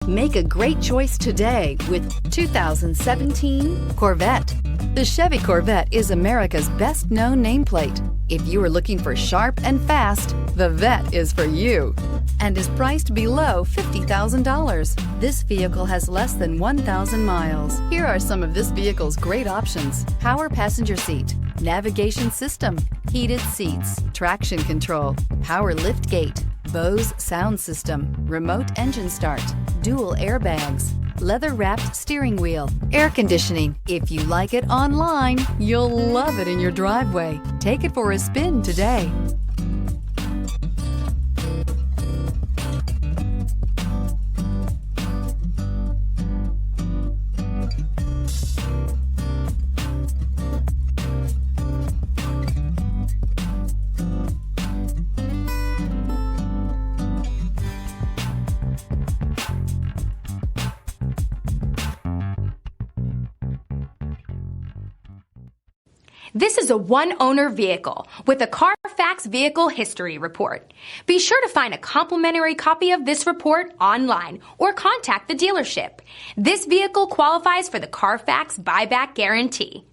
Make a great choice today with 2017 Corvette. The Chevy Corvette is America's best-known nameplate. If you are looking for sharp and fast, the Vette is for you and is priced below $50,000. This vehicle has less than 1,000 miles. Here are some of this vehicle's great options: power passenger seat, navigation system, heated seats, traction control, power lift gate, Bose sound system, remote engine start, dual airbags, leather-wrapped steering wheel, air conditioning. If you like it online, you'll love it in your driveway. Take it for a spin today. This is a one-owner vehicle with a Carfax Vehicle History Report. Be sure to find a complimentary copy of this report online or contact the dealership. This vehicle qualifies for the Carfax Buyback Guarantee.